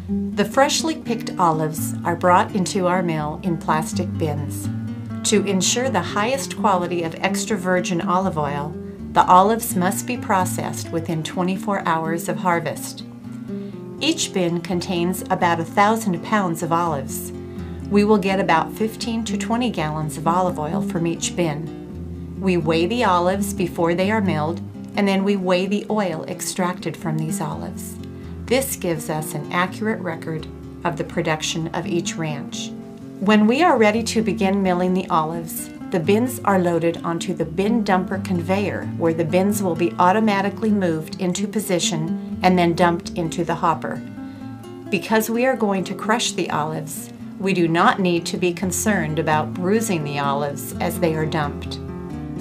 The freshly picked olives are brought into our mill in plastic bins. To ensure the highest quality of extra virgin olive oil, the olives must be processed within 24 hours of harvest. Each bin contains about 1,000 pounds of olives. We will get about 15 to 20 gallons of olive oil from each bin. We weigh the olives before they are milled, and then we weigh the oil extracted from these olives. This gives us an accurate record of the production of each ranch. When we are ready to begin milling the olives, the bins are loaded onto the bin dumper conveyor, where the bins will be automatically moved into position and then dumped into the hopper. Because we are going to crush the olives, we do not need to be concerned about bruising the olives as they are dumped.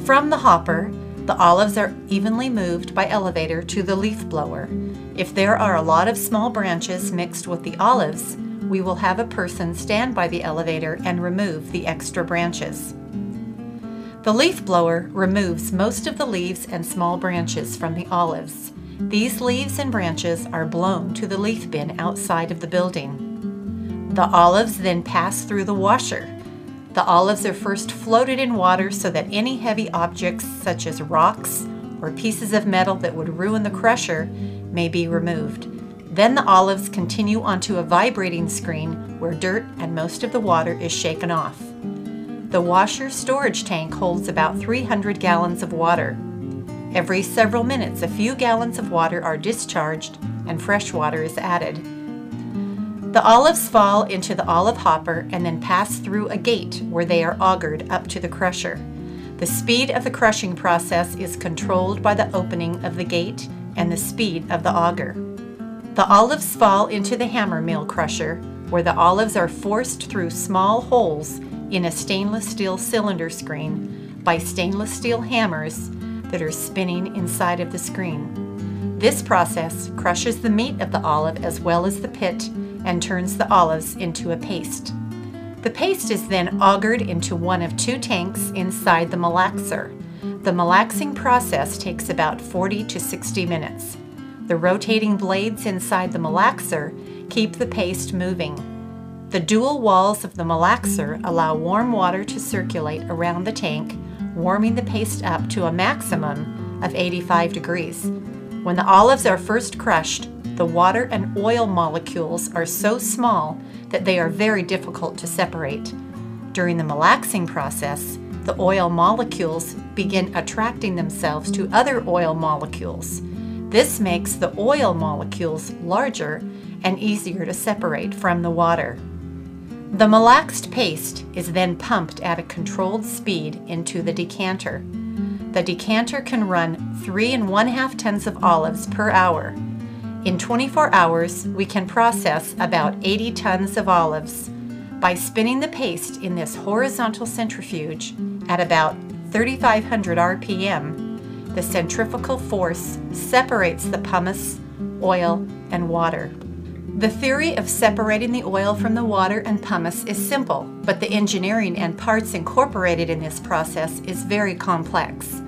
From the hopper, the olives are evenly moved by elevator to the leaf blower. If there are a lot of small branches mixed with the olives, we will have a person stand by the elevator and remove the extra branches. The leaf blower removes most of the leaves and small branches from the olives. These leaves and branches are blown to the leaf bin outside of the building. The olives then pass through the washer. The olives are first floated in water so that any heavy objects such as rocks or pieces of metal that would ruin the crusher may be removed. Then the olives continue onto a vibrating screen where dirt and most of the water is shaken off. The washer storage tank holds about 300 gallons of water. Every several minutes, a few gallons of water are discharged and fresh water is added. The olives fall into the olive hopper and then pass through a gate where they are augered up to the crusher. The speed of the crushing process is controlled by the opening of the gate and the speed of the auger. The olives fall into the hammer mill crusher, where the olives are forced through small holes in a stainless steel cylinder screen by stainless steel hammers that are spinning inside of the screen. This process crushes the meat of the olive as well as the pit and turns the olives into a paste. The paste is then augered into one of two tanks inside the malaxer. The malaxing process takes about 40 to 60 minutes. The rotating blades inside the malaxer keep the paste moving. The dual walls of the malaxer allow warm water to circulate around the tank, warming the paste up to a maximum of 85 degrees. When the olives are first crushed, the water and oil molecules are so small that they are very difficult to separate. During the malaxing process, the oil molecules begin attracting themselves to other oil molecules. This makes the oil molecules larger and easier to separate from the water. The malaxed paste is then pumped at a controlled speed into the decanter. The decanter can run 3½ tons of olives per hour. In 24 hours, we can process about 80 tons of olives. By spinning the paste in this horizontal centrifuge at about 3,500 RPM, the centrifugal force separates the pumice, oil, and water. The theory of separating the oil from the water and pumice is simple, but the engineering and parts incorporated in this process is very complex.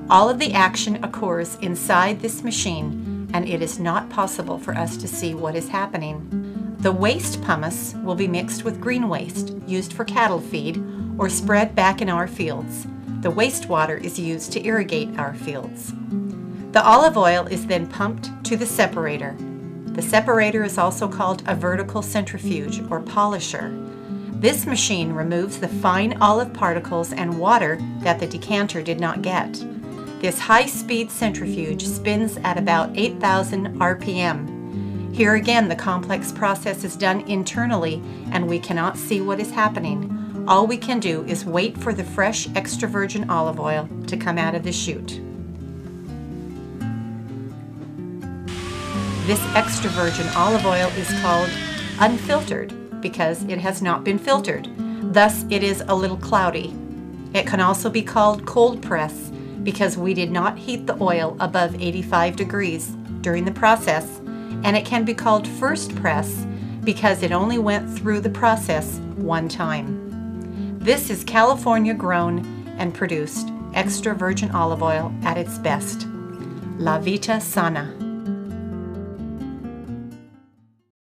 All of the action occurs inside this machine, and it is not possible for us to see what is happening. The waste pumice will be mixed with green waste used for cattle feed or spread back in our fields. The wastewater is used to irrigate our fields. The olive oil is then pumped to the separator. The separator is also called a vertical centrifuge or polisher. This machine removes the fine olive particles and water that the decanter did not get. This high-speed centrifuge spins at about 8,000 RPM. Here again, the complex process is done internally and we cannot see what is happening. All we can do is wait for the fresh extra virgin olive oil to come out of the chute. This extra virgin olive oil is called unfiltered because it has not been filtered. Thus, it is a little cloudy. It can also be called cold press because we did not heat the oil above 85 degrees during the process, and it can be called first press because it only went through the process one time. This is California grown and produced extra virgin olive oil at its best. La Vita Sana.